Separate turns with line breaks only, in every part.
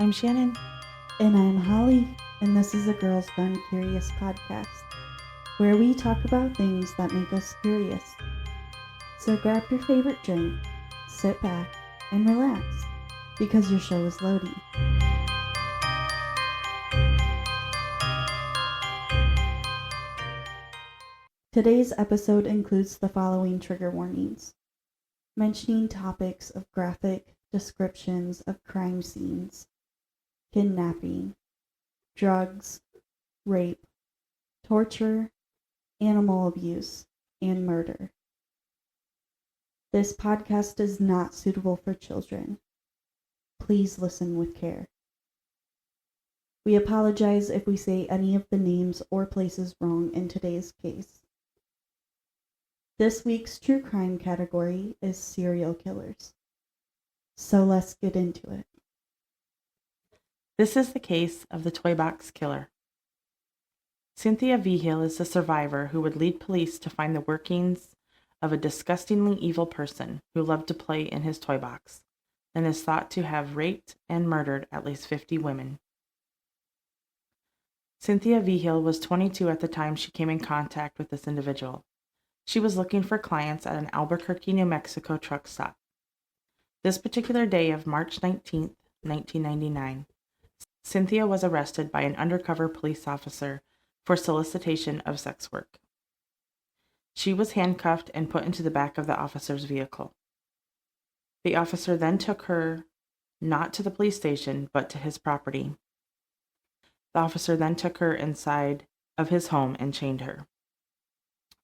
I'm Shannon.
And I'm Holly, and this is a Girls Gone Curious podcast, where we talk about things that make us curious. So grab your favorite drink, sit back, and relax, because your show is loading. Today's episode includes the following trigger warnings: mentioning topics of graphic descriptions of crime scenes, kidnapping, drugs, rape, torture, animal abuse, and murder. This podcast is not suitable for children. Please listen with care. We apologize if we say any of the names or places wrong in today's case. This week's true crime category is serial killers. So let's get into it.
This is the case of the Toy Box Killer. Cynthia Vigil is the survivor who would lead police to find the workings of a disgustingly evil person who loved to play in his toy box and is thought to have raped and murdered at least 50 women. Cynthia Vigil was 22 at the time she came in contact with this individual. She was looking for clients at an Albuquerque, New Mexico truck stop. This particular day of March 19th, 1999, Cynthia was arrested by an undercover police officer for solicitation of sex work. She was handcuffed and put into the back of the officer's vehicle. The officer then took her not to the police station, but to his property. The officer then took her inside of his home and chained her.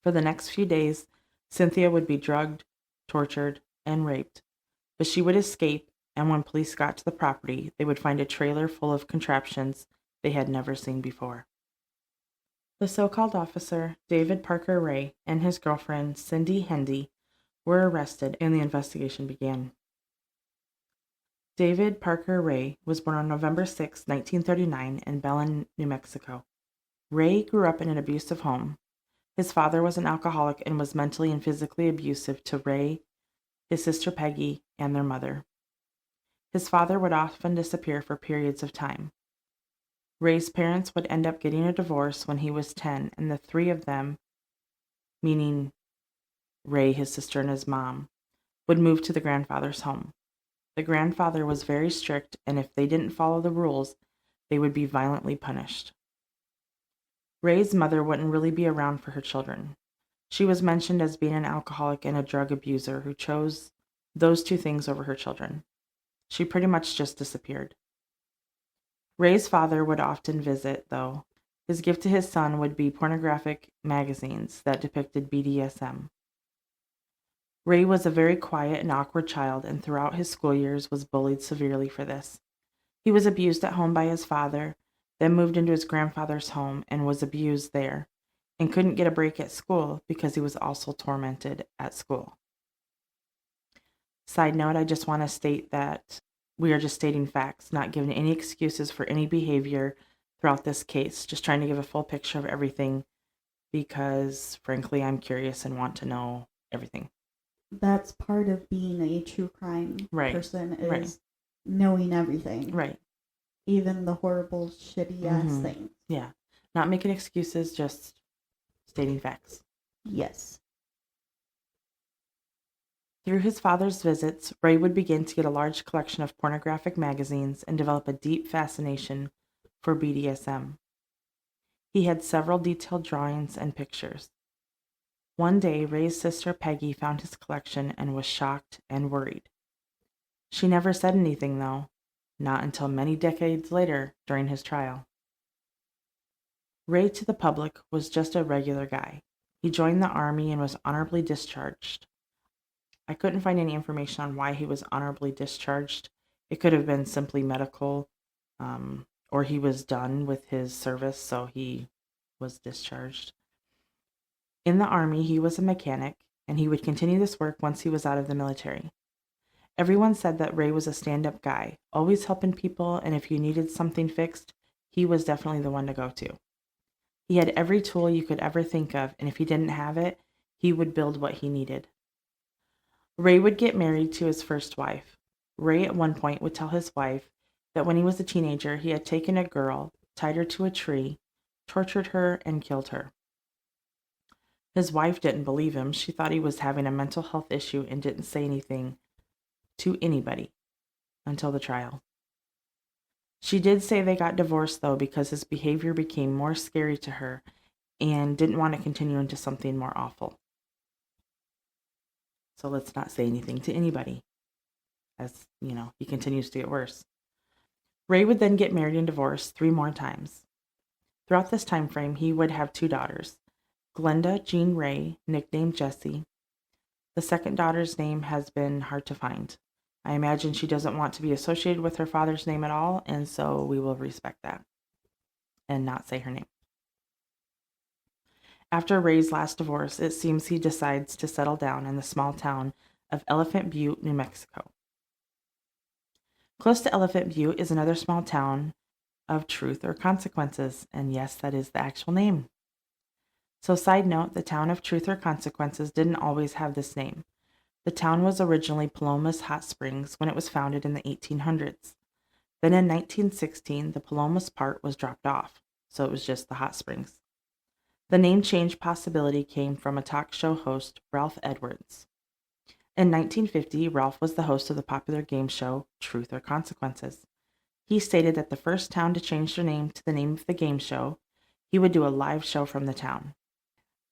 For the next few days, Cynthia would be drugged, tortured, and raped, but she would escape, and when police got to the property, they would find a trailer full of contraptions they had never seen before. The so-called officer, David Parker Ray, and his girlfriend, Cindy Hendy, were arrested, and the investigation began. David Parker Ray was born on November 6, 1939, in Belen, New Mexico. Ray grew up in an abusive home. His father was an alcoholic and was mentally and physically abusive to Ray, his sister Peggy, and their mother. His father would often disappear for periods of time. Ray's parents would end up getting a divorce when he was 10, and the three of them, meaning Ray, his sister, and his mom, would move to the grandfather's home. The grandfather was very strict, and if they didn't follow the rules, they would be violently punished. Ray's mother wouldn't really be around for her children. She was mentioned as being an alcoholic and a drug abuser who chose those two things over her children. She pretty much just disappeared. Ray's father would often visit, though. His gift to his son would be pornographic magazines that depicted BDSM. Ray was a very quiet and awkward child, and throughout his school years was bullied severely for this. He was abused at home by his father, then moved into his grandfather's home and was abused there, and couldn't get a break at school because he was also tormented at school. Side note, I just want to state that we are just stating facts, not giving any excuses for any behavior throughout this case, just trying to give a full picture of everything because, frankly, I'm curious and want to know everything.
That's part of being a true crime person, is knowing everything.
Right.
Even the horrible, shitty-ass things.
Yeah. Not making excuses, just stating facts.
Yes.
Through his father's visits, Ray would begin to get a large collection of pornographic magazines and develop a deep fascination for BDSM. He had several detailed drawings and pictures. One day, Ray's sister Peggy found his collection and was shocked and worried. She never said anything, though, not until many decades later during his trial. Ray, to the public, was just a regular guy. He joined the Army and was honorably discharged. I couldn't find any information on why he was honorably discharged. It could have been simply medical, or he was done with his service, so he was discharged. In the Army, he was a mechanic, and he would continue this work once he was out of the military. Everyone said that Ray was a stand-up guy, always helping people, and if you needed something fixed, he was definitely the one to go to. He had every tool you could ever think of, and if he didn't have it, he would build what he needed. Ray would get married to his first wife. Ray at one point would tell his wife that when he was a teenager, he had taken a girl, tied her to a tree, tortured her, and killed her. His wife didn't believe him. She thought he was having a mental health issue and didn't say anything to anybody until the trial. She did say they got divorced, though, because his behavior became more scary to her and didn't want to continue into something more awful. So let's not say anything to anybody, as, he continues to get worse. Ray would then get married and divorced 3 more times. Throughout this time frame, he would have 2 daughters, Glenda Jean Ray, nicknamed Jessie. The second daughter's name has been hard to find. I imagine she doesn't want to be associated with her father's name at all, and so we will respect that and not say her name. After Ray's last divorce, it seems he decides to settle down in the small town of Elephant Butte, New Mexico. Close to Elephant Butte is another small town of Truth or Consequences, and yes, that is the actual name. So side note, the town of Truth or Consequences didn't always have this name. The town was originally Palomas Hot Springs when it was founded in the 1800s. Then in 1916, the Palomas part was dropped off, so it was just the Hot Springs. The name change possibility came from a talk show host, Ralph Edwards. In 1950, Ralph was the host of the popular game show, Truth or Consequences. He stated that the first town to change their name to the name of the game show, he would do a live show from the town.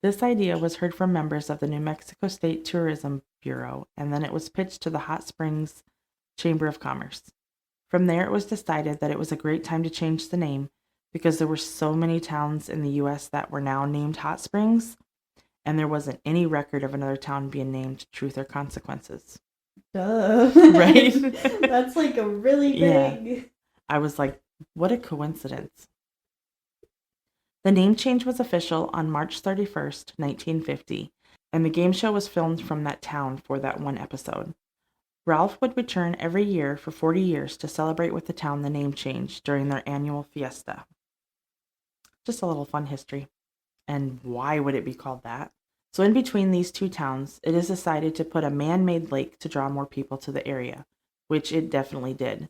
This idea was heard from members of the New Mexico State Tourism Bureau, and then it was pitched to the Hot Springs Chamber of Commerce. From there, it was decided that it was a great time to change the name because there were so many towns in the U.S. that were now named Hot Springs, and there wasn't any record of another town being named Truth or Consequences.
Duh.
Right?
That's like a really big...
Yeah. I was like, what a coincidence. The name change was official on March 31st, 1950, and the game show was filmed from that town for that one episode. Ralph would return every year for 40 years to celebrate with the town the name change during their annual fiesta. Just a little fun history. And why would it be called that? So in between these 2 towns, it is decided to put a man-made lake to draw more people to the area, which it definitely did.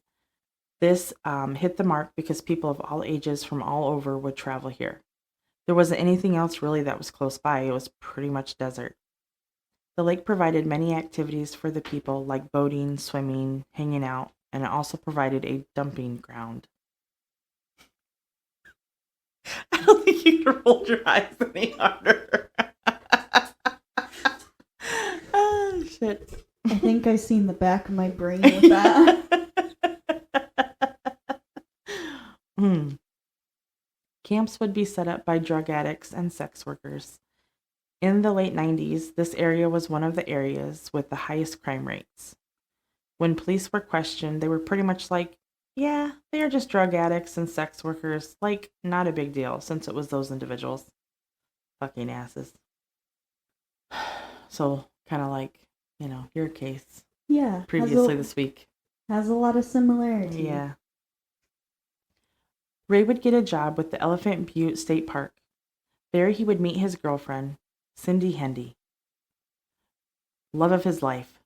This hit the mark because people of all ages from all over would travel here. There wasn't anything else really that was close by. It was pretty much desert. The lake provided many activities for the people, like boating, swimming, hanging out, and it also provided a dumping ground. I don't think you can roll your eyes any harder. Oh, shit.
I think I seen the back of my brain with that.
Camps would be set up by drug addicts and sex workers. In the late 90s, this area was one of the areas with the highest crime rates. When police were questioned, they were pretty much like, yeah, they are just drug addicts and sex workers. Like, not a big deal, since it was those individuals. Fucking asses. So, kind of like, your case.
Yeah.
Previously this week.
Has a lot of similarity.
Yeah. Ray would get a job with the Elephant Butte State Park. There he would meet his girlfriend, Cindy Hendy. Love of his life.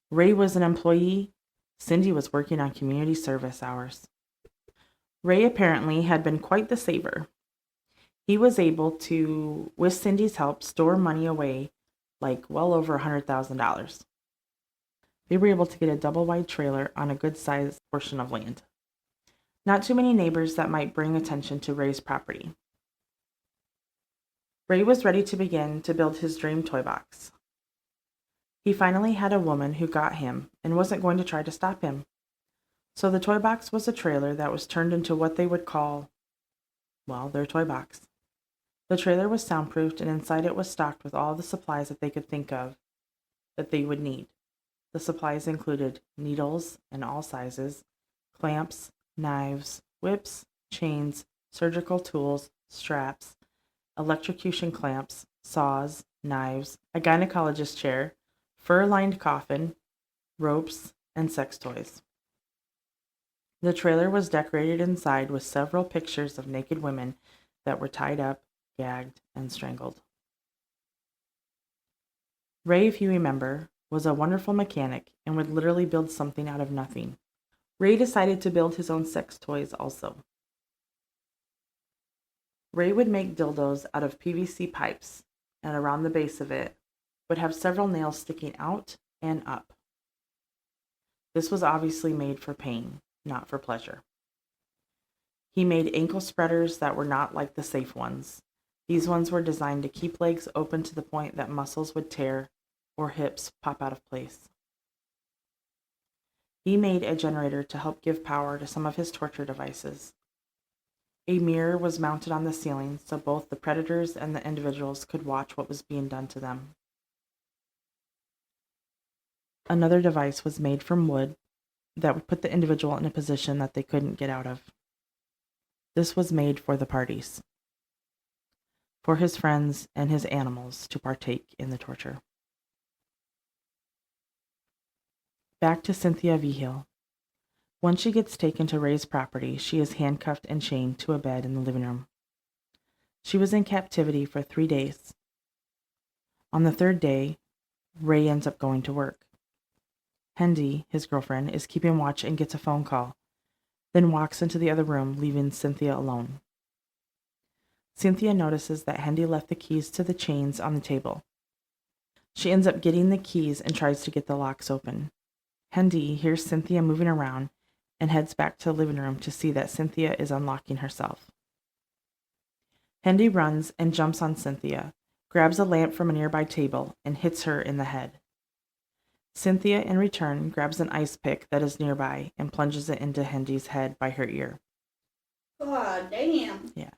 Ray was an employee. Cindy was working on community service hours. Ray apparently had been quite the saver. He was able to, with Cindy's help, store money away, like well over $100,000. They were able to get a double-wide trailer on a good-sized portion of land. Not too many neighbors that might bring attention to Ray's property. Ray was ready to begin to build his dream toy box. He finally had a woman who got him and wasn't going to try to stop him. So the toy box was a trailer that was turned into what they would call, their toy box. The trailer was soundproofed, and inside it was stocked with all the supplies that they could think of that they would need. The supplies included needles in all sizes, clamps, knives, whips, chains, surgical tools, straps, electrocution clamps, saws, knives, a gynecologist chair, fur-lined coffin, ropes, and sex toys. The trailer was decorated inside with several pictures of naked women that were tied up, gagged, and strangled. Ray, if you remember, was a wonderful mechanic and would literally build something out of nothing. Ray decided to build his own sex toys also. Ray would make dildos out of PVC pipes, and around the base of it would have several nails sticking out and up. This was obviously made for pain, not for pleasure. He made ankle spreaders that were not like the safe ones. These ones were designed to keep legs open to the point that muscles would tear or hips pop out of place. He made a generator to help give power to some of his torture devices. A mirror was mounted on the ceiling so both the predators and the individuals could watch what was being done to them. Another device was made from wood that would put the individual in a position that they couldn't get out of. This was made for the parties, for his friends and his animals to partake in the torture. Back to Cynthia Vigil. Once she gets taken to Ray's property, she is handcuffed and chained to a bed in the living room. She was in captivity for 3 days. On the 3rd day, Ray ends up going to work. Hendy, his girlfriend, is keeping watch and gets a phone call, then walks into the other room, leaving Cynthia alone. Cynthia notices that Hendy left the keys to the chains on the table. She ends up getting the keys and tries to get the locks open. Hendy hears Cynthia moving around and heads back to the living room to see that Cynthia is unlocking herself. Hendy runs and jumps on Cynthia, grabs a lamp from a nearby table, and hits her in the head. Cynthia, in return, grabs an ice pick that is nearby and plunges it into Hendy's head by her ear.
God damn.
Yeah.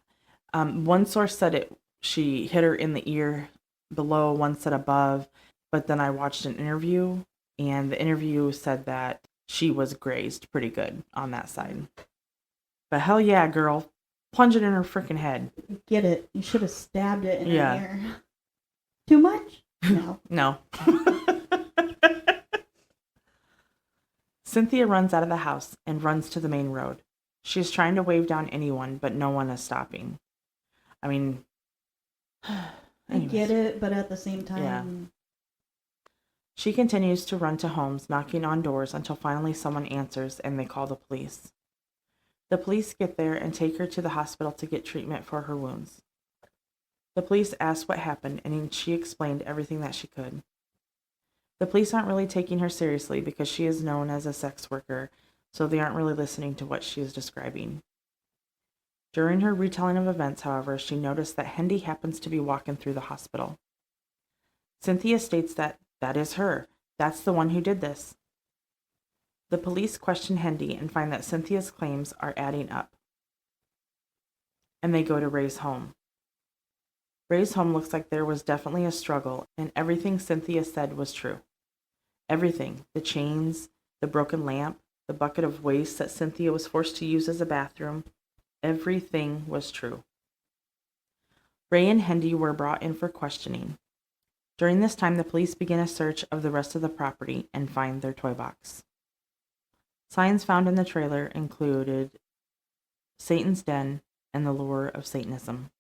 One source said she hit her in the ear below, one said above, but then I watched an interview, and the interview said that she was grazed pretty good on that side. But hell yeah, girl. Plunge it in her freaking head.
Get it. You should have stabbed it in her
Yeah.
ear. Too much? No.
No. Cynthia runs out of the house and runs to the main road. She is trying to wave down anyone, but no one is stopping. I mean,
I get it, but at the same time...
Yeah. She continues to run to homes, knocking on doors until finally someone answers and they call the police. The police get there and take her to the hospital to get treatment for her wounds. The police asked what happened, and she explained everything that she could. The police aren't really taking her seriously because she is known as a sex worker, so they aren't really listening to what she is describing. During her retelling of events, however, she noticed that Hendy happens to be walking through the hospital. Cynthia states that is her. That's the one who did this. The police question Hendy and find that Cynthia's claims are adding up. And they go to Ray's home. Ray's home looks like there was definitely a struggle, and everything Cynthia said was true. Everything. The chains, the broken lamp, the bucket of waste that Cynthia was forced to use as a bathroom. Everything was true. Ray and Hendy were brought in for questioning. During this time, the police begin a search of the rest of the property and find their toy box. Signs found in the trailer included Satan's Den and the Lure of Satanism.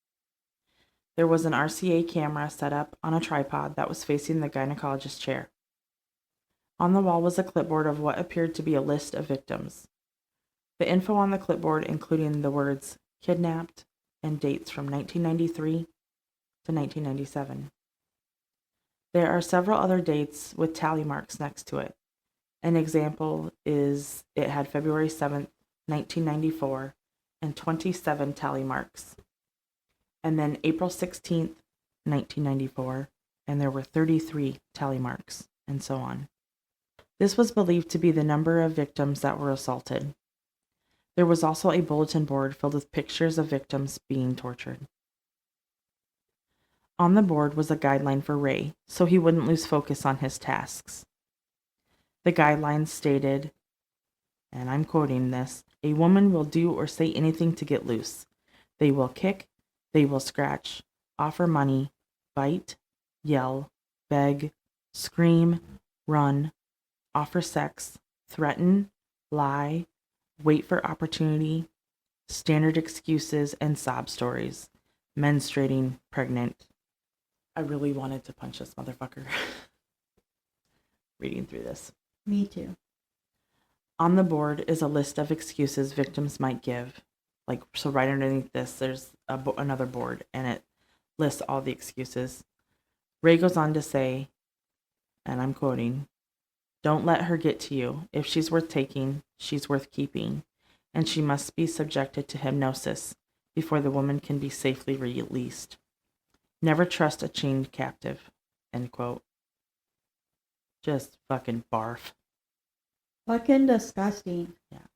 There was an RCA camera set up on a tripod that was facing the gynecologist's chair. On the wall was a clipboard of what appeared to be a list of victims. The info on the clipboard including the words kidnapped and dates from 1993 to 1997. There are several other dates with tally marks next to it. An example is it had February 7th, 1994, and 27 tally marks. And then April 16th, 1994, and there were 33 tally marks, and so on. This was believed to be the number of victims that were assaulted. There was also a bulletin board filled with pictures of victims being tortured. On the board was a guideline for Ray, so he wouldn't lose focus on his tasks. The guidelines stated, and I'm quoting this, "A woman will do or say anything to get loose. They will kick, they will scratch, offer money, bite, yell, beg, scream, run, offer sex, threaten, lie, wait for opportunity, standard excuses, and sob stories, menstruating, pregnant." I really wanted to punch this motherfucker reading through this.
Me too.
On the board is a list of excuses victims might give. So right underneath this, there's another board, and it lists all the excuses. Ray goes on to say, and I'm quoting, "Don't let her get to you. If she's worth taking, she's worth keeping, and she must be subjected to hypnosis before the woman can be safely released. Never trust a chained captive." End quote. Just fucking barf.
Fucking disgusting.
Yeah.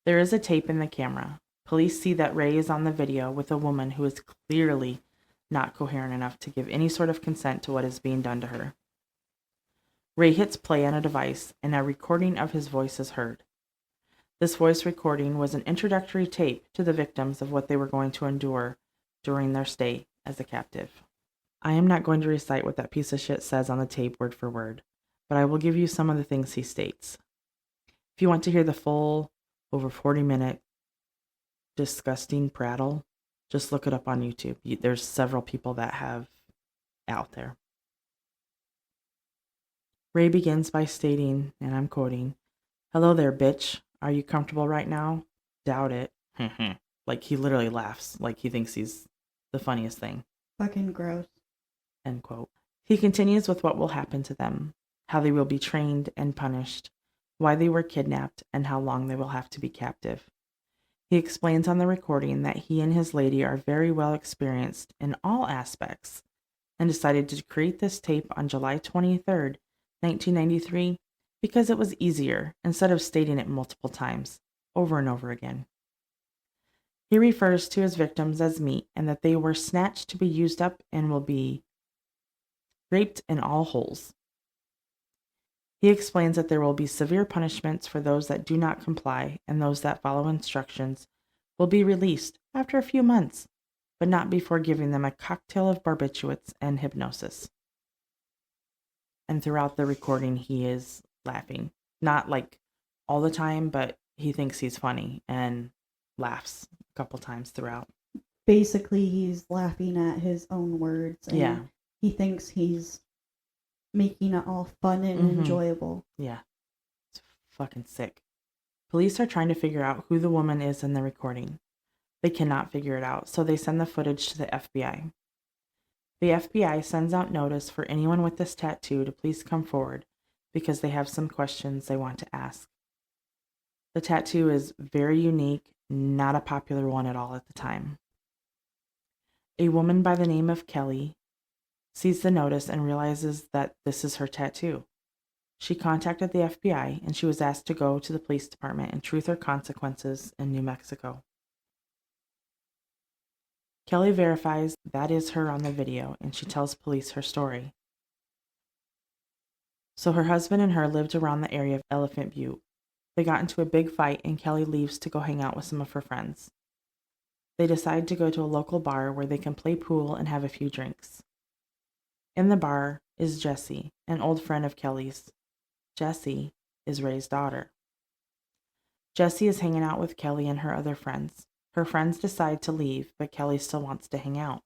There is a tape in the camera. Police see that Ray is on the video with a woman who is clearly not coherent enough to give any sort of consent to what is being done to her. Ray hits play on a device, and a recording of his voice is heard. This voice recording was an introductory tape to the victims of what they were going to endure during their stay as a captive. I am not going to recite what that piece of shit says on the tape word for word, but I will give you some of the things he states. If you want to hear the full, over 40-minute disgusting prattle, just look it up on YouTube. There's several people that have out there. Ray begins by stating, and I'm quoting, "Hello there, bitch. Are you comfortable right now? Doubt it." Like, he literally laughs, like he thinks he's the funniest thing.
Fucking gross.
End quote. He continues with what will happen to them, how they will be trained and punished, why they were kidnapped, and how long they will have to be captive. He explains on the recording that he and his lady are very well experienced in all aspects and decided to create this tape on July 23rd, 1993, because it was easier instead of stating it multiple times, over and over again. He refers to his victims as meat and that they were snatched to be used up and will be raped in all holes. He explains that there will be severe punishments for those that do not comply, and those that follow instructions will be released after a few months, but not before giving them a cocktail of barbiturates and hypnosis. And throughout the recording, he is laughing. Not like all the time, but he thinks he's funny and laughs a couple times throughout.
Basically, he's laughing at his own words. And
Yeah.
he thinks he's making it all fun and enjoyable.
Yeah. It's fucking sick. Police are trying to figure out who the woman is in the recording. They cannot figure it out, so they send the footage to the FBI. The FBI sends out notice for anyone with this tattoo to please come forward because they have some questions they want to ask. The tattoo is very unique, not a popular one at all at the time. A woman by the name of Kelly sees the notice and realizes that this is her tattoo. She contacted the FBI and she was asked to go to the police department in Truth or Consequences in New Mexico. Kelly verifies that is her on the video and she tells police her story. So her husband and her lived around the area of Elephant Butte. They got into a big fight and Kelly leaves to go hang out with some of her friends. They decide to go to a local bar where they can play pool and have a few drinks. In the bar is Jessie, an old friend of Kelly's. Jessie is Ray's daughter. Jessie is hanging out with Kelly and her other friends. Her friends decide to leave, but Kelly still wants to hang out.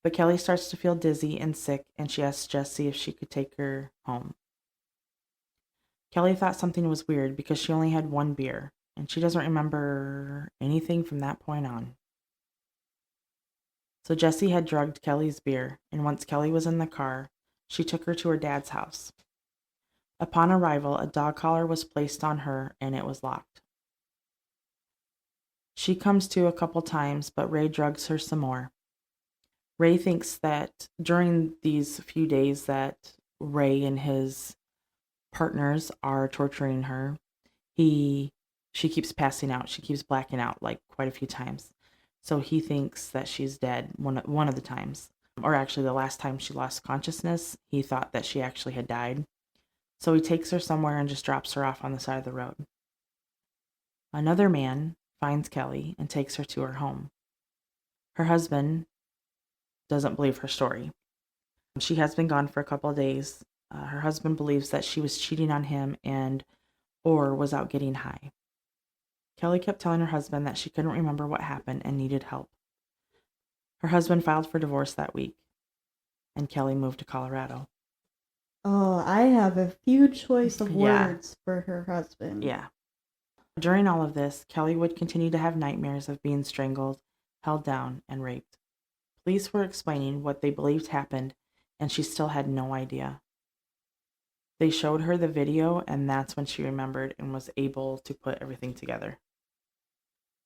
But Kelly starts to feel dizzy and sick, and she asks Jessie if she could take her home. Kelly thought something was weird because she only had one beer, and she doesn't remember anything from that point on. So Jessie had drugged Kelly's beer, and once Kelly was in the car, she took her to her dad's house. Upon arrival, a dog collar was placed on her, and it was locked. She comes to a couple times, but Ray drugs her some more. Ray thinks that during these few days that Ray and his partners are torturing her, she keeps passing out. She keeps blacking out like quite a few times. So he thinks that she's dead one of the times. Or actually the last time she lost consciousness, he thought that she actually had died. So he takes her somewhere and just drops her off on the side of the road. Another man finds Kelly and takes her to her home. Her husband doesn't believe her story. She has been gone for a couple of days. Her husband believes that she was cheating on him or was out getting high. Kelly kept telling her husband that she couldn't remember what happened and needed help. Her husband filed for divorce that week, and Kelly moved to Colorado.
Oh, I have a few choice of
Yeah.
words for her husband.
Yeah. During all of this, Kelly would continue to have nightmares of being strangled, held down, and raped. Police were explaining what they believed happened, and she still had no idea. They showed her the video, and that's when she remembered and was able to put everything together.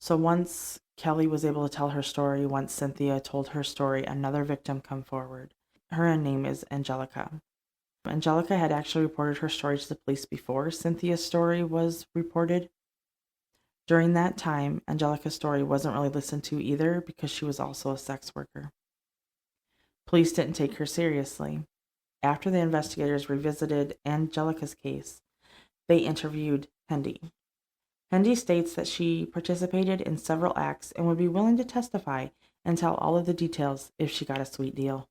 So once Kelly was able to tell her story, once Cynthia told her story, another victim come forward. Her name is Angelica. Angelica had actually reported her story to the police before Cynthia's story was reported. During that time, Angelica's story wasn't really listened to either because she was also a sex worker. Police didn't take her seriously. After the investigators revisited Angelica's case, they interviewed Hendy. Hendy states that she participated in several acts and would be willing to testify and tell all of the details if she got a sweet deal.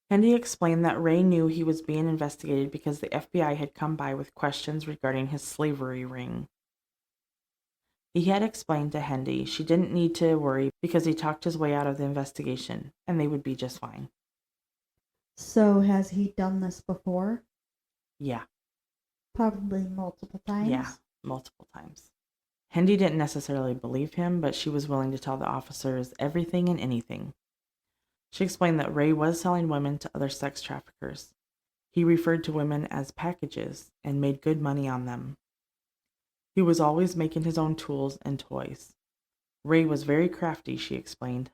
Hendy explained that Ray knew he was being investigated because the FBI had come by with questions regarding his slavery ring. He had explained to Hendy she didn't need to worry because he talked his way out of the investigation and they would be just fine.
So, has he done this before?
Yeah.
Probably multiple times.
Yeah, multiple times. Hendy didn't necessarily believe him, but she was willing to tell the officers everything and anything. She explained that Ray was selling women to other sex traffickers. He referred to women as packages and made good money on them. He was always making his own tools and toys. Ray was very crafty, she explained.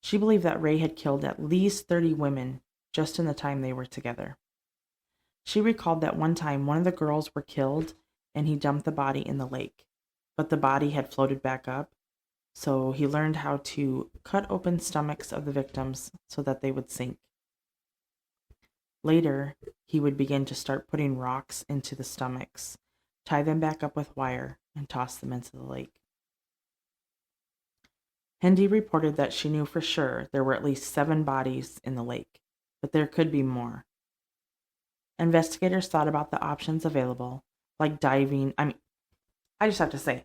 She believed that Ray had killed at least 30 women just in the time they were together. She recalled that one time one of the girls were killed and he dumped the body in the lake, but the body had floated back up, so he learned how to cut open stomachs of the victims so that they would sink. Later, he would begin to start putting rocks into the stomachs, tie them back up with wire, and toss them into the lake. Hendy reported that she knew for sure there were at least 7 bodies in the lake, but there could be more. Investigators thought about the options available, like diving. I just have to say,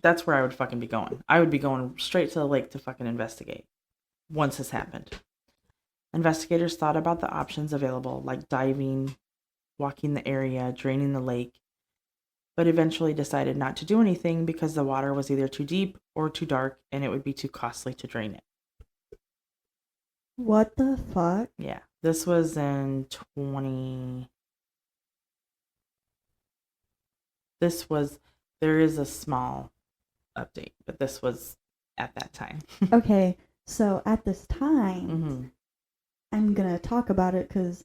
that's where I would fucking be going. I would be going straight to the lake to fucking investigate once this happened. Investigators thought about the options available, like diving, walking the area, draining the lake, but eventually decided not to do anything because the water was either too deep or too dark and it would be too costly to drain it.
What the fuck?
Yeah, this was in there is a small update, but this was at that time.
Okay, so at this time,
Mm-hmm.
I'm gonna talk about it because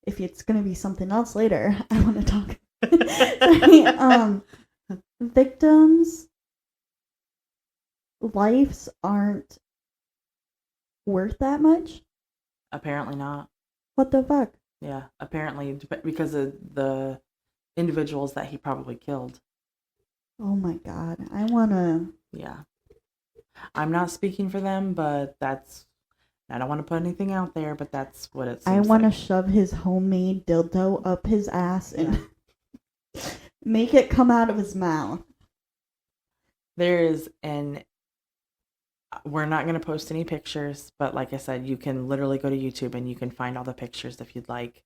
if it's gonna be something else later, I want to talk. Sorry, victims' lives aren't worth that much.
Apparently not.
What the fuck?
Yeah, apparently because of the individuals that he probably killed.
Oh my god, I wanna.
Yeah. I'm not speaking for them, but I don't want to put anything out there, but that's what it seems
I want to
like.
shove his homemade dildo up his ass and make it come out of his mouth.
We're not going to post any pictures, but like I said, you can literally go to YouTube and you can find all the pictures if you'd like.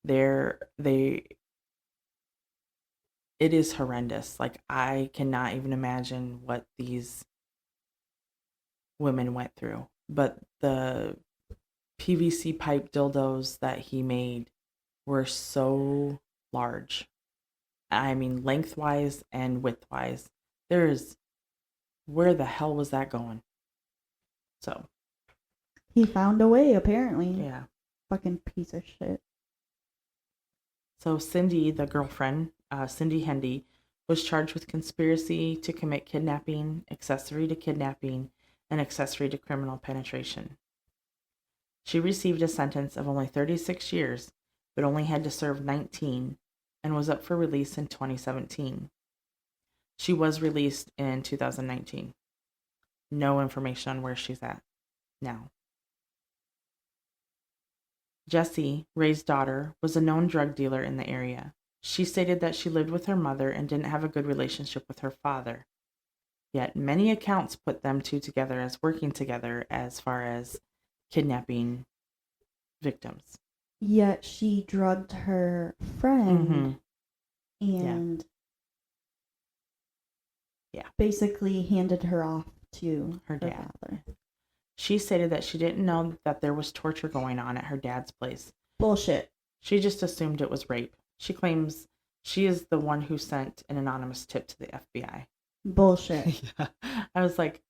It is horrendous. Like, I cannot even imagine what these women went through. But the PVC pipe dildos that he made were so large. I mean, lengthwise and widthwise. Where the hell was that going? So.
He found a way, apparently.
Yeah.
Fucking piece of shit.
So Cindy, the girlfriend, Cindy Hendy, was charged with conspiracy to commit kidnapping, accessory to kidnapping, and accessory to criminal penetration. She received a sentence of only 36 years, but only had to serve 19, and was up for release in 2017. She was released in 2019. No information on where she's at now. Jessie, Ray's daughter, was a known drug dealer in the area. She stated that she lived with her mother and didn't have a good relationship with her father. Yet many accounts put them two together as working together as far as kidnapping victims.
Yet she drugged her friend and basically handed her off to
her dad.
father.
She stated that she didn't know that there was torture going on at her dad's place.
Bullshit.
She just assumed it was rape. She claims she is the one who sent an anonymous tip to the FBI.
Bullshit.
Yeah. I was like,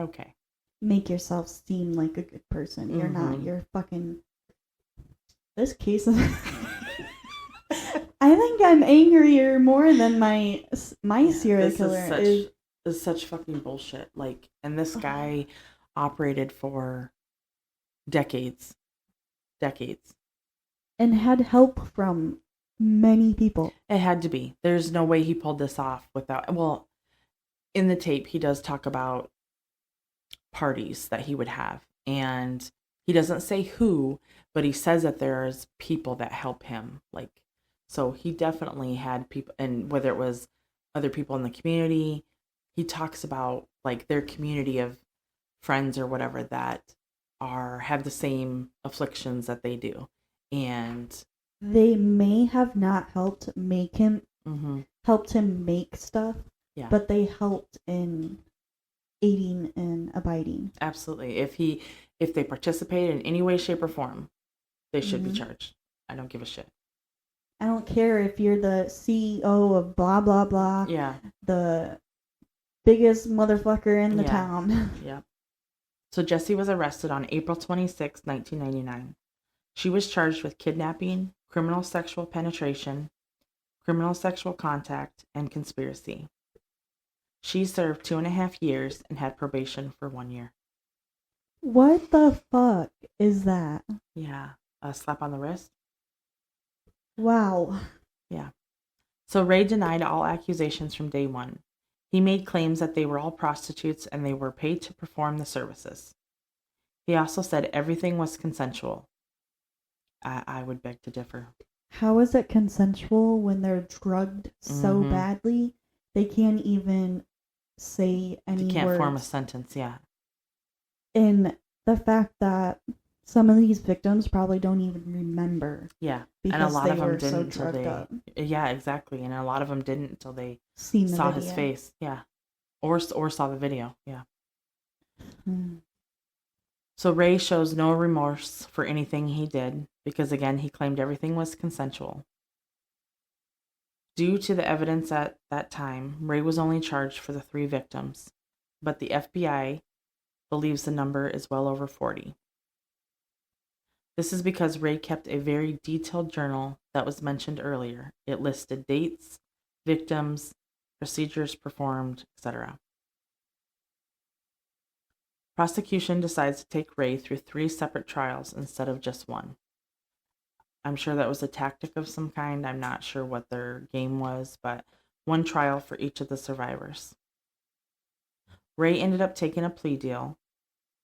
okay.
Make yourself seem like a good person. You're not. You're fucking... This case is... I think I'm angrier more than my serial killer
is such fucking bullshit. Like, and this guy operated for decades.
And had help from many people.
It had to be. There's no way he pulled this off without... Well, in the tape, he does talk about parties that he would have. And he doesn't say who, but he says that there's people that help him. Like, so he definitely had people, and whether it was other people in the community, he talks about like their community of friends or whatever that have the same afflictions that they do. And
they may have not helped make him make stuff, but they helped in aiding and abiding.
Absolutely. If they participate in any way, shape, or form, they should be charged. I don't give a shit.
I don't care if you're the CEO of blah blah blah.
Yeah.
The biggest motherfucker in the town.
Yep. So Jessie was arrested on April 26, 1999. She was charged with kidnapping, criminal sexual penetration, criminal sexual contact, and conspiracy. She served 2.5 years and had probation for 1 year.
What the fuck is that?
Yeah. A slap on the wrist.
Wow.
Yeah. So Ray denied all accusations from day one. He made claims that they were all prostitutes and they were paid to perform the services. He also said everything was consensual. I would beg to differ.
How is it consensual when they're drugged so badly they can't even say any words?
They can't form a sentence, yeah.
And the fact that some of these victims probably don't even remember.
Yeah,
because
and a lot of them didn't
so
until they...
up.
Yeah, exactly. And a lot of them didn't until they
saw
his face. Yeah. Or saw the video. Yeah. So Ray shows no remorse for anything he did because, again, he claimed everything was consensual. Due to the evidence at that time, Ray was only charged for the 3 victims, but the FBI believes the number is well over 40. This is because Ray kept a very detailed journal that was mentioned earlier. It listed dates, victims, procedures performed, etc. Prosecution decides to take Ray through 3 separate trials instead of just one. I'm sure that was a tactic of some kind. I'm not sure what their game was, but 1 trial for each of the survivors. Ray ended up taking a plea deal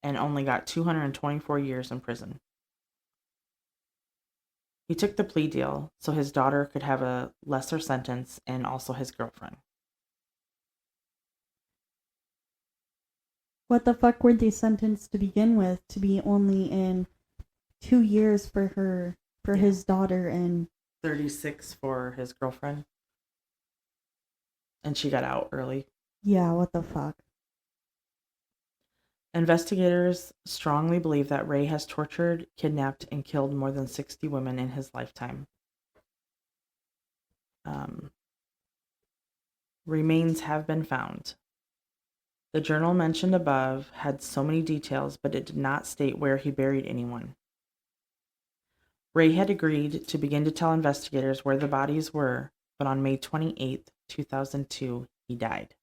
and only got 224 years in prison. He took the plea deal so his daughter could have a lesser sentence and also his girlfriend.
What the fuck were they sentenced to begin with? To be only in 2 years for his daughter and
36 for his girlfriend. And she got out early.
Yeah, what the fuck?
Investigators strongly believe that Ray has tortured, kidnapped, and killed more than 60 women in his lifetime. Remains have been found. The journal mentioned above had so many details, but it did not state where he buried anyone. Ray had agreed to begin to tell investigators where the bodies were, but on May 28, 2002, he died.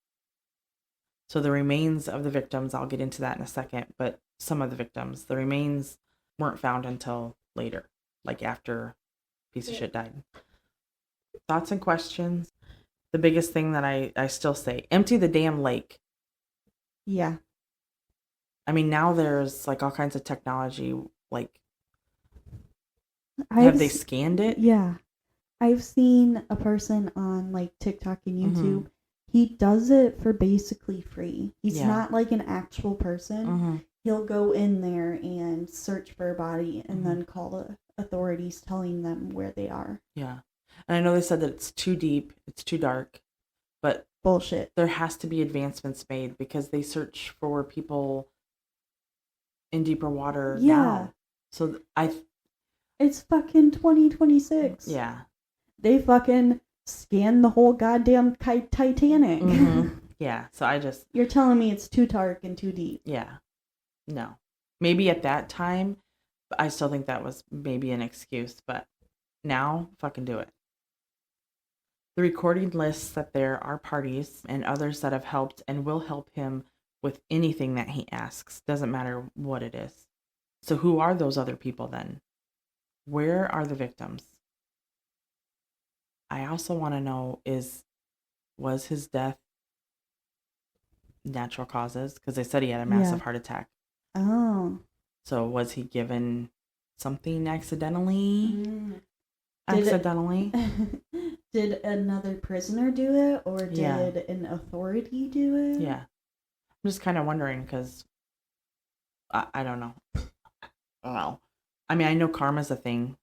So the remains of the victims, I'll get into that in a second, but some of the victims, the remains weren't found until later, like after piece of shit died. Thoughts and questions? The biggest thing that I still say, empty the damn lake.
Yeah.
I mean, now there's like all kinds of technology, like,
Have
they scanned it?
Yeah. I've seen a person on like TikTok and YouTube. He does it for basically free. He's not like an actual person. he'll go in there and search for a body and
Mhm.
then call the authorities telling them where they are.
Yeah. And I know they said that it's too deep, it's too dark, but
Bullshit.
there has to be advancements made because they search for people in deeper water
Yeah.
now. So
It's fucking 2026.
yeah.
They fucking scanned the whole goddamn Titanic.
Mhm. Yeah. So I just,
You're telling me it's too dark and too deep.
yeah. No. Maybe at that time, but I still think that was maybe an excuse, but now fucking do it. The recording lists that there are parties and others that have helped and will help him with anything that he asks. Doesn't matter what it is. So who are those other people then? Where are the victims? I also want to know was his death natural causes? Because they said he had a massive heart attack.
Oh.
So was he given something accidentally?
Did
Accidentally?
Did another prisoner do it, or did
Yeah.
an authority do it?
Yeah. I'm just kind of wondering because I don't know. Wow. I mean, I know karma's a thing.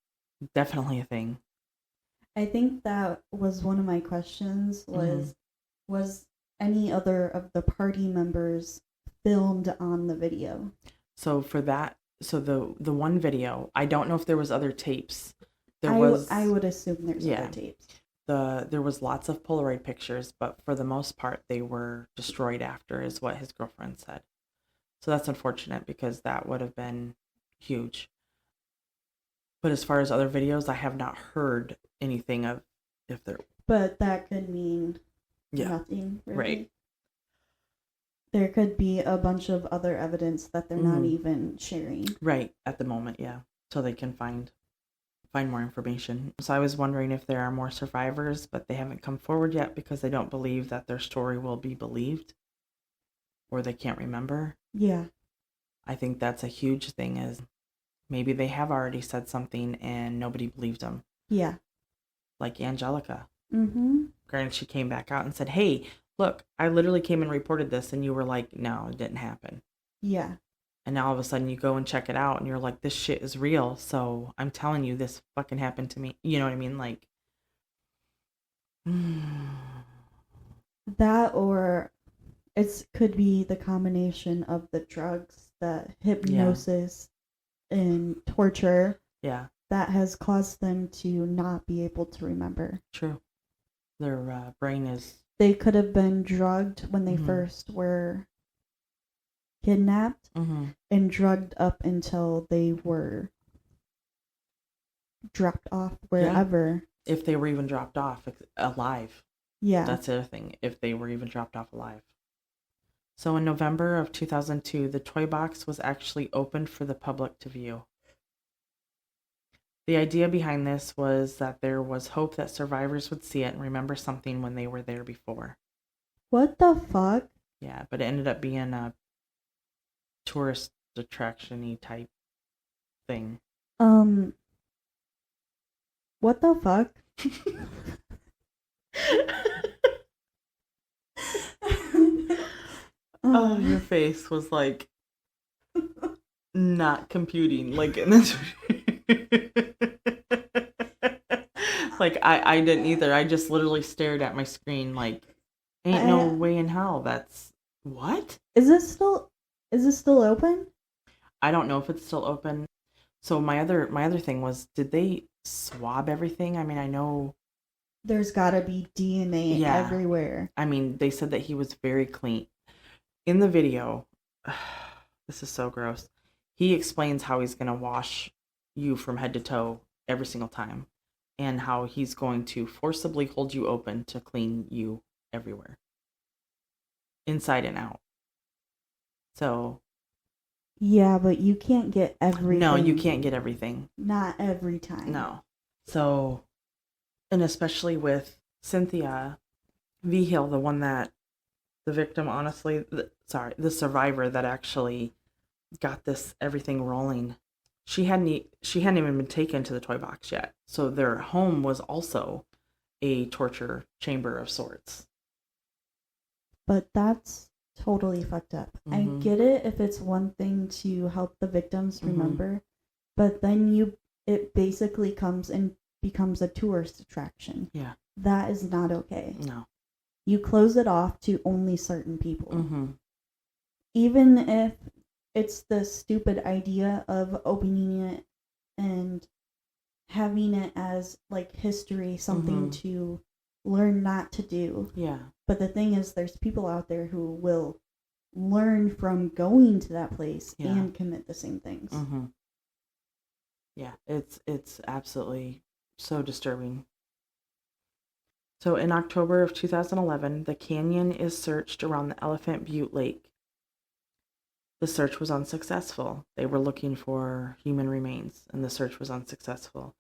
Definitely a thing.
I think that was one of my questions was any other of the party members filmed on the video?
So for that, so the one video, I don't know if there was other tapes.
I would assume there's other tapes.
There was lots of Polaroid pictures, but for the most part, they were destroyed after, is what his girlfriend said. So that's unfortunate because that would have been huge. But as far as other videos, I have not heard anything of if there.
But that could mean nothing, really.
Right.
There could be a bunch of other evidence that they're not even sharing.
Right, at the moment, yeah. So they can find more information. So I was wondering if there are more survivors, but they haven't come forward yet because they don't believe that their story will be believed or they can't remember.
Yeah.
I think that's a huge thing is maybe they have already said something and nobody believed them.
Yeah.
Like Angelica.
Mm-hmm.
Granted, she came back out and said, hey, look, I literally came and reported this and you were like, no, it didn't happen.
Yeah.
And now all of a sudden you go and check it out and you're like, this shit is real. So I'm telling you, this fucking happened to me. You know what I mean? Like,
that, or it could be the combination of the drugs, the hypnosis and torture.
Yeah.
That has caused them to not be able to remember.
True. Their brain is.
They could have been drugged when they first were kidnapped and drugged up until they were dropped off wherever.
Yeah. If they were even dropped off alive.
Yeah.
That's the other thing. If they were even dropped off alive. So in November of 2002, the toy box was actually opened for the public to view. The idea behind this was that there was hope that survivors would see it and remember something when they were there before.
What the fuck?
Yeah, but it ended up being a tourist attraction-y type thing.
What the fuck?
Oh, your face was like not computing. Like, and that's like I didn't either. I just literally stared at my screen like, ain't no way in hell that's what?
Is this still open?
I don't know if it's still open. So my other thing was, did they swab everything? I mean, I know
there's gotta be DNA everywhere.
I mean, they said that he was very clean. In the video, this is so gross. He explains how he's gonna wash you from head to toe every single time, and how he's going to forcibly hold you open to clean you everywhere, inside and out. So.
Yeah, but you can't get everything.
No, you can't get everything.
Not every time.
No. So, and especially with Cynthia Vigil, the one that, the victim, honestly, the survivor that actually got this everything rolling, she hadn't even been taken to the toy box yet. So their home was also a torture chamber of sorts.
But that's totally fucked up. I
Mm-hmm.
get it if it's one thing to help the victims remember, but then it basically comes and becomes a tourist attraction.
Yeah.
That is not okay.
No.
You close it off to only certain people.
Mm-hmm.
Even if it's the stupid idea of opening it and having it as like history, something to learn not to do.
Yeah.
But the thing is, there's people out there who will learn from going to that place and commit the same things.
Mm-hmm. Yeah, it's absolutely so disturbing. So in October of 2011, the canyon is searched around the Elephant Butte Lake. The search was unsuccessful. They were looking for human remains, and the search was unsuccessful.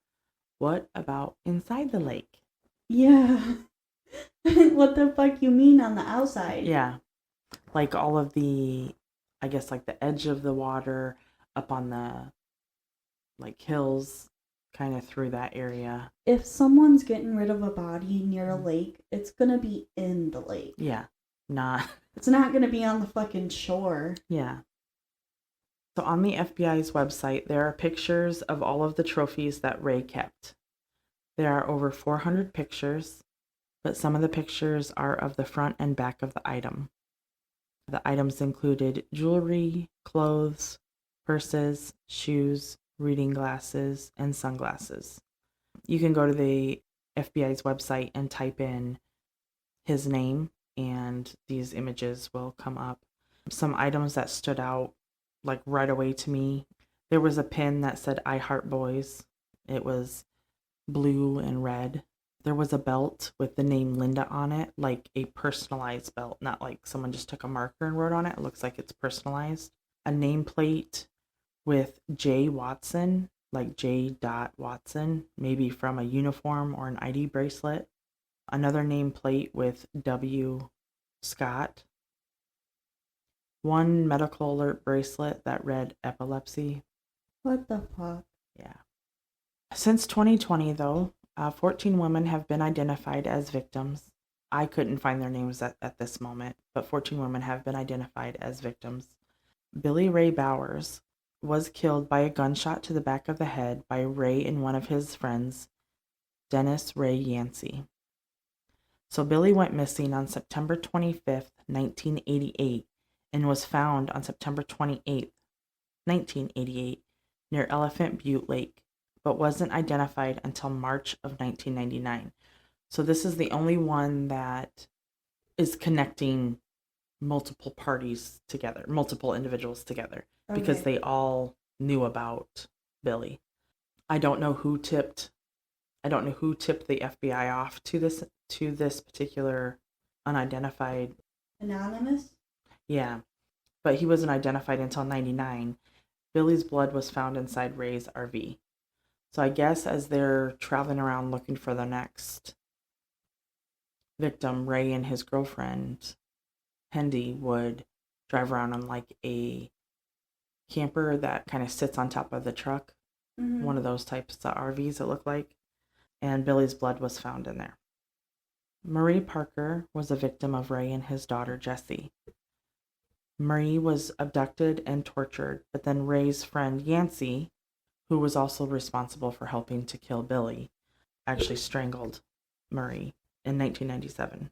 What about inside the lake?
Yeah. What the fuck you mean on the outside?
Yeah. Like all of the, I guess like the edge of the water up on the like hills kind of through that area.
If someone's getting rid of a body near a lake, it's gonna be in the lake.
Yeah. Not.
It's not gonna be on the fucking shore.
Yeah. So on the FBI's website, there are pictures of all of the trophies that Ray kept. There are over 400 pictures, but some of the pictures are of the front and back of the item. The items included jewelry, clothes, purses, shoes, reading glasses, and sunglasses. You can go to the FBI's website and type in his name, and these images will come up. Some items that stood out like right away to me. There was a pin that said I Heart Boys. It was blue and red. There was a belt with the name Linda on it, like a personalized belt, not like someone just took a marker and wrote on it. It looks like it's personalized. A nameplate with J. Watson, like J. Watson, maybe from a uniform or an ID bracelet. Another nameplate with W. Scott. One medical alert bracelet that read epilepsy.
What the fuck?
Yeah. Since 2020, though, 14 women have been identified as victims. I couldn't find their names at this moment, but 14 women have been identified as victims. Billy Ray Bowers was killed by a gunshot to the back of the head by Ray and one of his friends, Dennis Ray Yancey. So Billy went missing on September 25th, 1988, and was found on September 28th, 1988, near Elephant Butte Lake, but wasn't identified until March of 1999. So this is the only one that is connecting multiple parties together, multiple individuals together, because they all knew about Billy. I don't know who tipped the FBI off to this particular unidentified.
Anonymous?
Yeah, but he wasn't identified until 99. Billy's blood was found inside Ray's RV. So I guess as they're traveling around looking for the next victim, Ray and his girlfriend, Hendy, would drive around on like a camper that kind of sits on top of the truck. Mm-hmm. One of those types of RVs it looked like. And Billy's blood was found in there. Marie Parker was a victim of Ray and his daughter, Jessie. Marie was abducted and tortured, but then Ray's friend, Yancey, who was also responsible for helping to kill Billy, actually strangled Marie in 1997.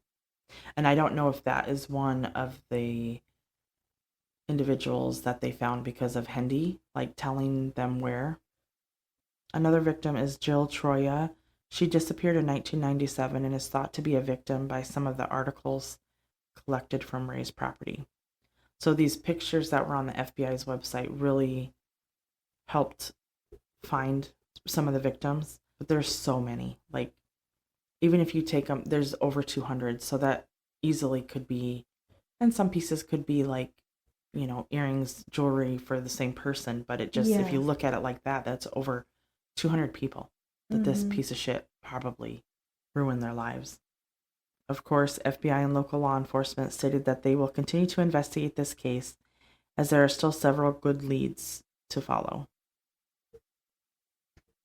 And I don't know if that is one of the individuals that they found because of Hendy, like telling them where. Another victim is Jill Troya. She disappeared in 1997 and is thought to be a victim by some of the articles collected from Ray's property. So these pictures that were on the FBI's website really helped find some of the victims, but there's so many. Like, even if you take them, there's over 200, so that easily could be, and some pieces could be like, earrings, jewelry for the same person, but it just, if you look at it like that, that's over 200 people that this piece of shit probably ruined their lives. Of course, FBI and local law enforcement stated that they will continue to investigate this case as there are still several good leads to follow.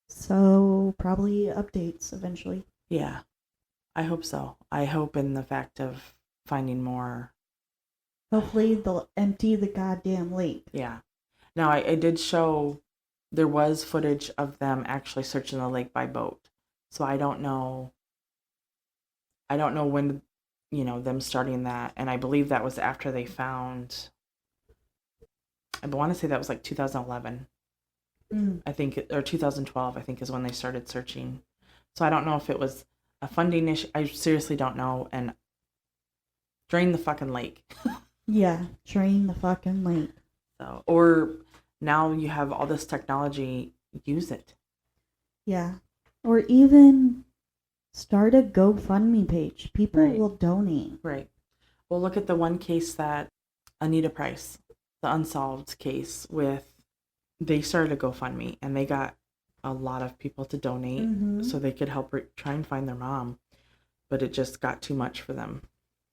So, probably updates eventually.
Yeah, I hope so. I hope in the fact of finding more
Hopefully they'll empty the goddamn lake.
Yeah. Now, I did show there was footage of them actually searching the lake by boat. So I don't know when, them starting that. And I believe that was after they found, I want to say that was like 2011. I think, or 2012, I think is when they started searching. So I don't know if it was a funding issue. I seriously don't know. And drain the fucking lake.
Yeah, drain the fucking lake.
So, or now you have all this technology, use it.
Yeah. Or even start a GoFundMe page. People
Right.
will donate.
Right. Well, look at the one case that Anita Price, the unsolved case they started a GoFundMe and they got a lot of people to donate so they could help try and find their mom, but it just got too much for them.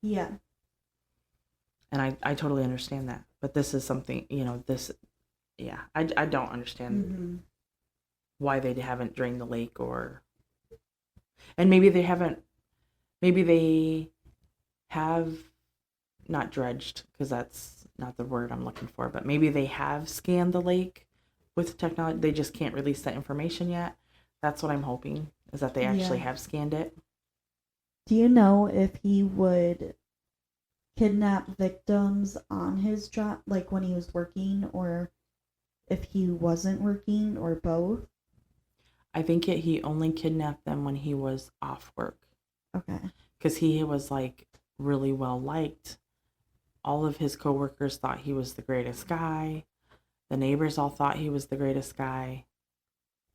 Yeah.
And I totally understand that. But this is something, I don't understand why they haven't drained the lake and maybe they have not dredged, because that's not the word I'm looking for, but maybe they have scanned the lake with technology. They just can't release that information yet. That's what I'm hoping, is that they actually have scanned it.
Do you know if he would kidnap victims on his job, like when he was working, or if he wasn't working, or both?
I think he only kidnapped them when he was off work.
Okay.
Because he was like really well liked. All of his coworkers thought he was the greatest guy. The neighbors all thought he was the greatest guy.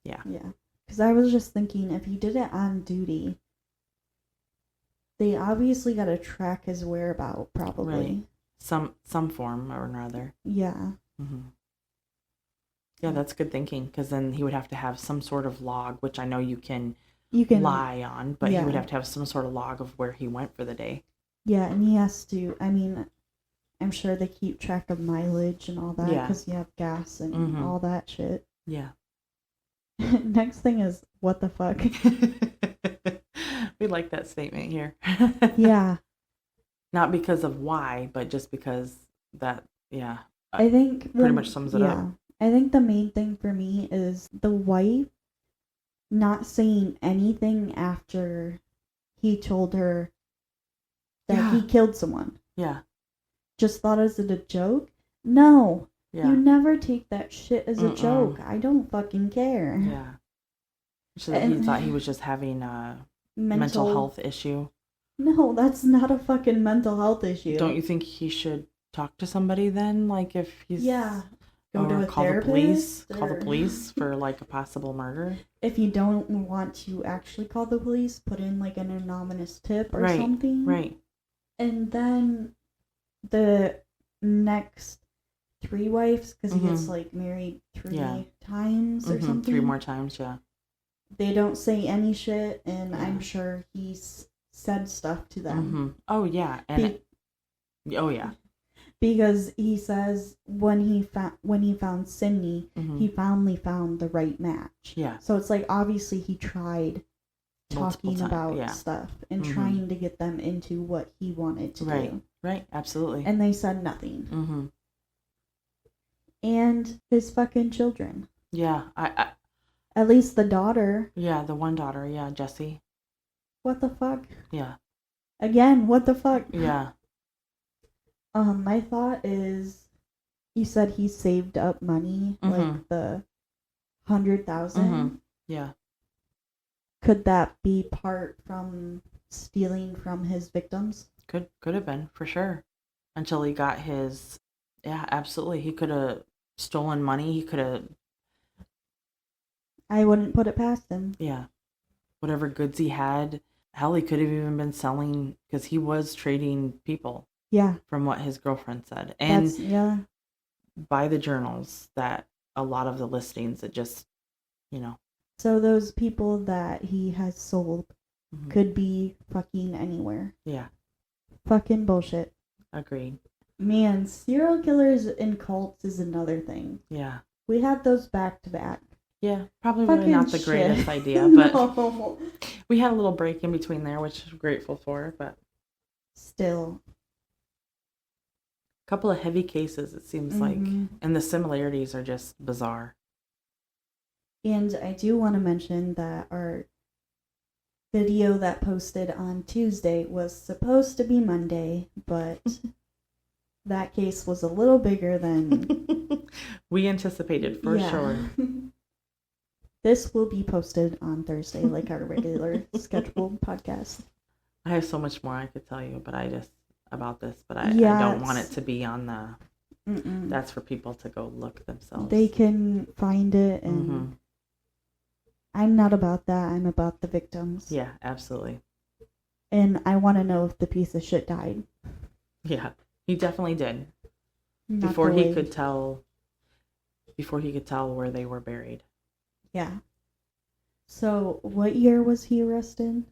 Yeah.
Yeah. Because I was just thinking, if he did it on duty, they obviously got to track his whereabouts, probably.
Right. Some form or another.
Yeah.
Mm-hmm. Yeah, that's good thinking, because then he would have to have some sort of log, which I know you can lie on, but he would have to have some sort of log of where he went for the day.
Yeah, and he has to, I'm sure they keep track of mileage and all that, because you have gas and all that shit.
Yeah.
Next thing is, what the fuck?
We like that statement here.
Yeah.
Not because of why, but just because that,
I think
pretty much sums it up.
I think the main thing for me is the wife not saying anything after he told her that he killed someone.
Yeah.
Just thought it was a joke. No.
Yeah.
You never take that shit as a joke. I don't fucking care.
Yeah. So he thought he was just having a mental health issue.
No, that's not a fucking mental health issue.
Don't you think he should talk to somebody then? Like if he's...
Yeah. Go to a
call
therapist?
Call the police for like a possible murder?
If you don't want to actually call the police, put in like an anonymous tip or something.
Right.
And then the next 3 wives, because he gets like married 3 times or something.
3 more times, yeah.
They don't say any shit, and I'm sure he's said stuff to them.
Oh yeah, and oh yeah.
Because he says when he found Sydney, he finally found the right match.
Yeah.
So it's like obviously he tried talking about stuff and trying to get them into what he wanted to do.
Right, absolutely.
And they said nothing. And his fucking children.
Yeah, I
at least the daughter.
Yeah, the one daughter, Jessie.
What the fuck?
Yeah.
Again, what the fuck?
Yeah.
My thought is, you said he saved up money, like the 100,000.
Yeah.
Could that be part from stealing from his victims?
Could have been, for sure. Until he got his... Yeah, absolutely. He could have stolen money. He could have...
I wouldn't put it past him.
Yeah. Whatever goods he had. Hell, he could have even been selling... Because he was trading people.
Yeah.
From what his girlfriend said. And by the journals, that a lot of the listings, it just,
So those people that he has sold could be fucking anywhere.
Yeah.
Fucking bullshit.
Agreed.
Man, serial killers and cults is another thing.
Yeah.
We had those back to back.
Yeah, probably really not the greatest idea, but no. We had a little break in between there, which I'm grateful for, but
still.
couple of heavy cases, it seems like. And the similarities are just bizarre.
And I do want to mention that our video that posted on Tuesday was supposed to be Monday, but that case was a little bigger than
we anticipated, for sure.
This will be posted on Thursday, like our regular scheduled podcast.
I have so much more I could tell you, but I don't want it to be on the. That's for people to go look themselves.
They can find it, and I'm not about that. I'm about the victims.
Yeah, absolutely.
And I want to know if the piece of shit died.
Yeah, he definitely did. Before he could tell where they were buried.
Yeah. So, what year was he arrested?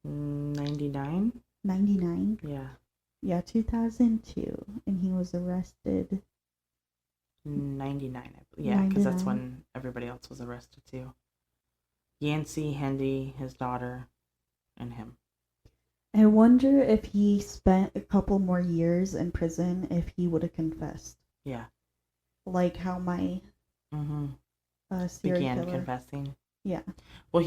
99?
99?
Yeah.
Yeah, 2002. And he was arrested
99. Yeah, because that's when everybody else was arrested too. Yancey, Hendy, his daughter, and him.
I wonder if he spent a couple more years in prison if he would have confessed.
Yeah.
Like how my
began confessing.
Yeah.
Well,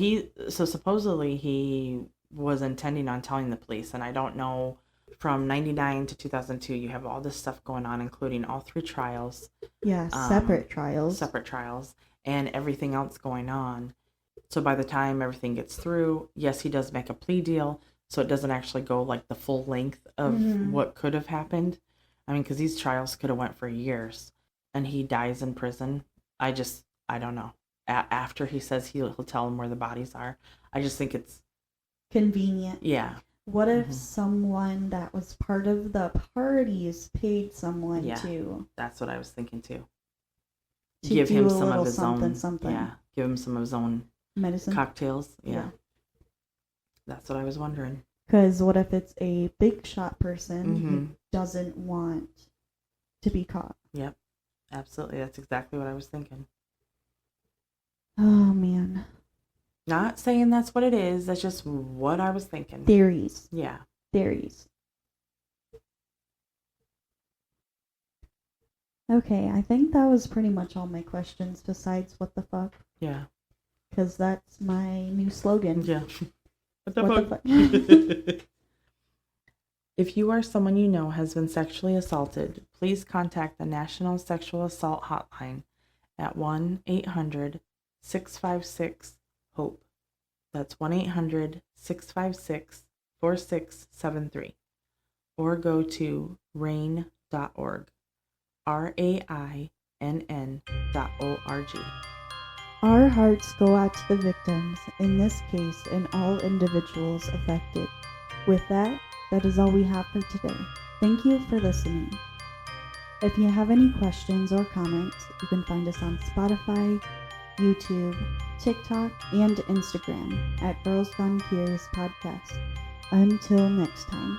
supposedly he was intending on telling the police, and I don't know, from 99 to 2002, you have all this stuff going on, including all 3 trials.
Yeah, separate trials,
and everything else going on. So by the time everything gets through, yes, he does make a plea deal, so it doesn't actually go like the full length of what could have happened. I mean, because these trials could have went for years, and he dies in prison. I don't know. After he says he'll tell them where the bodies are, I just think it's
convenient.
Yeah.
What if someone that was part of the parties paid someone to?
That's what I was thinking too.
To give him some of his own something.
Yeah. Give him some of his own
medicine
cocktails. Yeah. That's what I was wondering.
Because what if it's a big shot person who doesn't want to be caught?
Yep. Absolutely. That's exactly what I was thinking.
Oh, man.
Not saying that's what it is. That's just what I was thinking.
Theories.
Yeah.
Theories. Okay, I think that was pretty much all my questions besides what the fuck.
Yeah.
Because that's my new slogan.
Yeah. What the fuck? If you or someone you know has been sexually assaulted, please contact the National Sexual Assault Hotline at 1-800-656-HOPE. That's 1-800-656-4673. Or go to rainn.org. RAINN.org.
Our hearts go out to the victims, in this case, and all individuals affected. With that is all we have for today. Thank you for listening. If you have any questions or comments, you can find us on Spotify, YouTube, TikTok, and Instagram at Girls Gone Curious Podcast. Until next time.